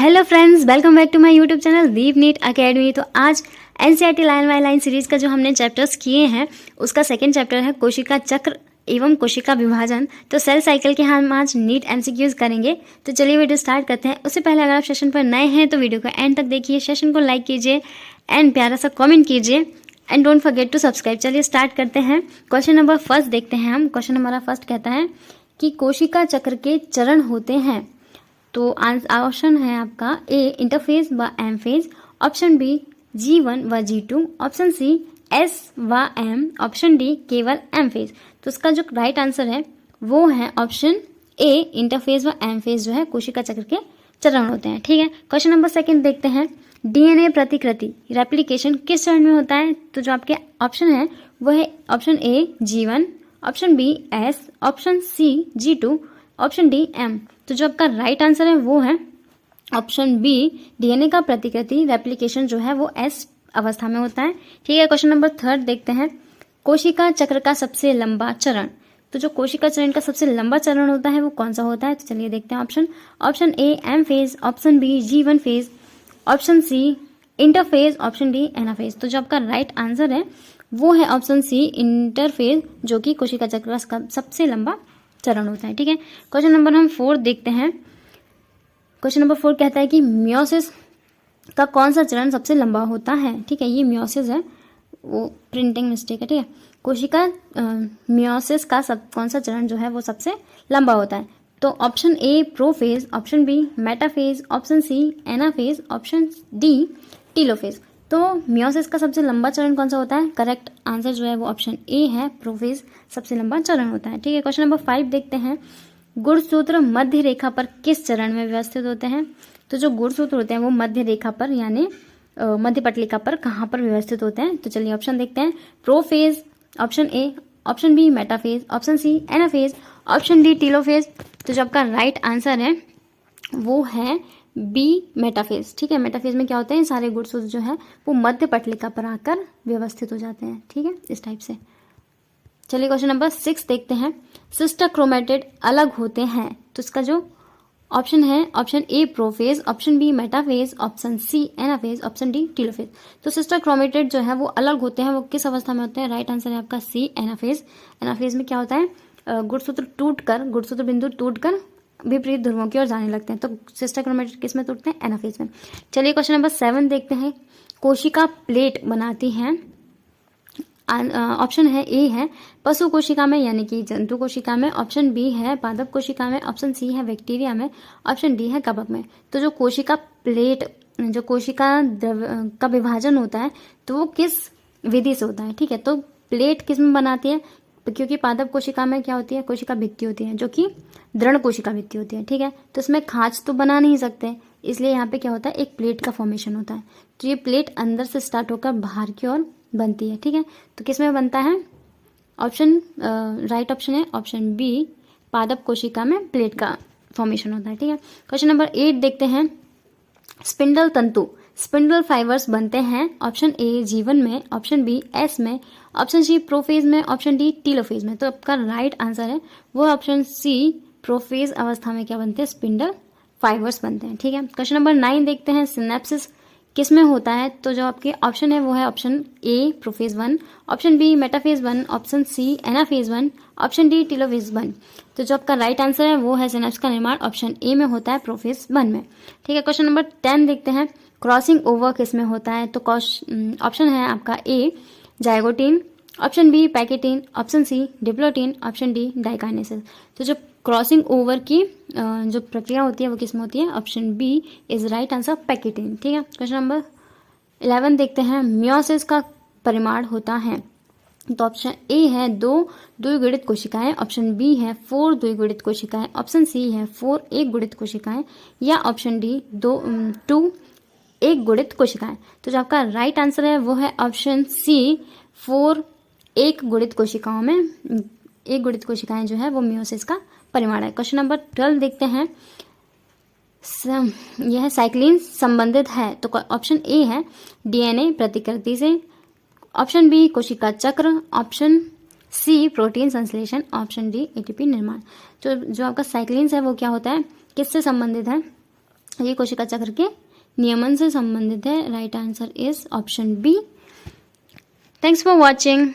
Hello friends, welcome back to my YouTube channel Deep NEET academy. तो आज NCERT line by line series का जो हमने चैप्टर्स किए हैं उसका सेकंड चैप्टर है कोशिका चक्र एवं कोशिका विभाजन। तो सेल साइकिल के हम आज नीट एमसीक्यूज करेंगे। तो चलिए वीडियो स्टार्ट करते हैं। उससे पहले अगर आप सेशन पर नए हैं तो वीडियो को एंड तक देखिए, सेशन को लाइक कीजिए एंड प्यारा सा कॉमेंट कीजिए and don't forget to subscribe. चलिए स्टार्ट करते हैं। क्वेश्चन नंबर फर्स्ट देखते हैं हम। क्वेश्चन हमारा फर्स्ट कहता है कि कोशिका चक्र के चरण होते हैं। तो ऑप्शन है आपका ए इंटरफेज व M phase, option B G1 व G2, ऑप्शन सी S व M, ऑप्शन डी केवल एम फेज। तो इसका जो राइट आंसर है वो है ऑप्शन ए इंटरफेज व एम फेज जो है कोशिका चक्र के चरण होते हैं। ठीक है, क्वेश्चन नंबर सेकंड देखते हैं। डीएनए प्रतिकृति रेप्लिकेशन किस चरण में होता है? तो जो आपके ऑप्शन है वो है option A G1, option B S, option C G2, option D M। तो जो आपका राइट आंसर है वो है ऑप्शन बी, डीएनए का प्रतिकृति रेप्लिकेशन जो है वो एस अवस्था में होता है। ठीक है, क्वेश्चन नंबर थर्ड देखते हैं। कोशिका चक्र का सबसे लंबा चरण। तो जो कोशिका चरण का सबसे लंबा चरण होता है वो कौन सा होता है? तो चलिए देखते हैं option. Option A M phase, option B G1 phase, option C interphase, option D anaphase. तो जो आपका राइट आंसर है वो है ऑप्शन सी इंटरफेज, जो कि कोशिका चक्र का सबसे लंबा चरण होता है। ठीक है, क्वेश्चन नंबर हम 4 देखते हैं। क्वेश्चन नंबर 4 कहता है कि मियोसिस का कौन सा चरण सबसे लंबा होता है? ठीक है, ये मियोसिस है, वो प्रिंटिंग मिस्टेक है। ठीक है, कोशिका मियोसिस का कौन सा चरण जो है वो सबसे लंबा होता है? तो option A prophase, option B metaphase, option C anaphase, option D telophase. तो मियोसिस का सबसे लंबा चरण कौन सा होता है? करेक्ट आंसर जो है वो ऑप्शन ए है, प्रोफेज सबसे लंबा चरण होता है। ठीक है, क्वेश्चन नंबर 5 देखते हैं। गुणसूत्र मध्य रेखा पर किस चरण में व्यवस्थित होते हैं? तो जो गुणसूत्र होते हैं वो मध्य रेखा पर यानी मध्य पटलिका पर कहाँ पर व्यवस्थित होते हैं? तो चलिए ऑप्शन देखते हैं। Prophase, option A, option B metaphase, option C anaphase, option D telophase. तो जो आपका राइट आंसर है वो है बी मेटाफेज। ठीक है, मेटाफेज में क्या होते हैं, सारे गुणसूत्र जो है वो मध्य पटलिका पर आकर व्यवस्थित हो जाते हैं। ठीक है, इस टाइप से। चलिए क्वेश्चन नंबर 6 देखते हैं। सिस्टर क्रोमेटिड अलग होते हैं। तो इसका जो ऑप्शन है option A prophase, option B metaphase, option C anaphase, option D telophase. तो सिस्टर क्रोमेटिड जो है वो अलग होते हैं, वो किस अवस्था में होते हैं? राइट आंसर है आपका सी एनाफेज। एनाफेज में क्या होता है, गुणसूत्र बिंदु टूटकर विपरीत ध्रुवों की ओर जाने लगते हैं। तो सिस्टर क्रोमेटिड किस में टूटते हैं? एनाफेज में। चलिए क्वेश्चन नंबर 7 देखते हैं। कोशिका प्लेट बनाती हैं। ऑप्शन है ए है पशु कोशिका में यानी कि जंतु कोशिका में, ऑप्शन बी है पादप कोशिका में, ऑप्शन सी है बैक्टीरिया में, ऑप्शन डी है कवक में। तो जो कोशिका प्लेट, जो कोशिका का विभाजन होता है तो वो किस विधि से होता है? ठीक है, तो प्लेट किस में बनाती है? क्योंकि पादप कोशिका में क्या होती है, कोशिका भित्ति होती है जो कि दृढ़ कोशिका भित्ति होती है। ठीक है, तो इसमें खांच तो बना नहीं सकते, इसलिए यहाँ पे क्या होता है, एक प्लेट का फॉर्मेशन होता है। तो ये प्लेट अंदर से स्टार्ट होकर बाहर की ओर बनती है। ठीक है, तो किस में बनता है? ऑप्शन राइट ऑप्शन है ऑप्शन बी, पादप कोशिका में प्लेट का फॉर्मेशन होता है। ठीक है, क्वेश्चन नंबर 8 देखते हैं। स्पिंडल तंतु स्पिंडल फाइबर्स बनते हैं। ऑप्शन ए G1 में, ऑप्शन बी S में, ऑप्शन सी प्रोफेज में, ऑप्शन डी टीलोफेज में। तो आपका राइट आंसर है वो ऑप्शन सी, प्रोफेज अवस्था में क्या बनते हैं, स्पिंडल फाइबर्स बनते हैं। ठीक है, क्वेश्चन नंबर 9 देखते हैं। सिनेप्सिस किस में होता है? तो जो आपके ऑप्शन है वो है option A prophase 1, option B metaphase 1, option C anaphase 1, option D telophase 1। तो जो आपका राइट आंसर है वो है सिनेप्स का निर्माण ऑप्शन ए में होता है, प्रोफेज 1 में। ठीक है, क्वेश्चन नंबर 10 देखते हैं। क्रॉसिंग ओवर किस में होता है? तो ऑप्शन है आपका A zygotene, option B pachytene, option C diplotene, option D diakinesis. तो जो क्रॉसिंग ओवर की जो प्रक्रिया होती है वो किस में होती है? Option B is right answer, pachytene. ठीक है, क्वेश्चन नंबर 11 देखते हैं। मियोसिस का परिमाण होता है। तो ऑप्शन ए है 2 द्विगुणित कोशिकाएं, ऑप्शन बी है 4 द्विगुणित कोशिकाएं, ऑप्शन सी है 4 एक गुणित कोशिकाएं, या ऑप्शन डी 2 एक गुणित कोशिकाएं। तो जो आपका राइट आंसर है वो है ऑप्शन सी, 4 एक गुणित कोशिकाओं में, एक गुणित कोशिकाएं जो है वो मियोसिस का परिमाण है। क्वेश्चन नंबर 12 देखते हैं। यह साइक्लिन संबंधित है। तो ऑप्शन ए है डीएनए प्रतिकृति से, ऑप्शन बी कोशिका चक्र, ऑप्शन सी प्रोटीन संश्लेषण, ऑप्शन डी एटीपी निर्माण। तो जो आपका साइक्लिन है वो क्या होता है, किससे संबंधित है? ये कोशिका चक्र के नियमन से संबंधित है। Right answer is option B. Thanks for watching.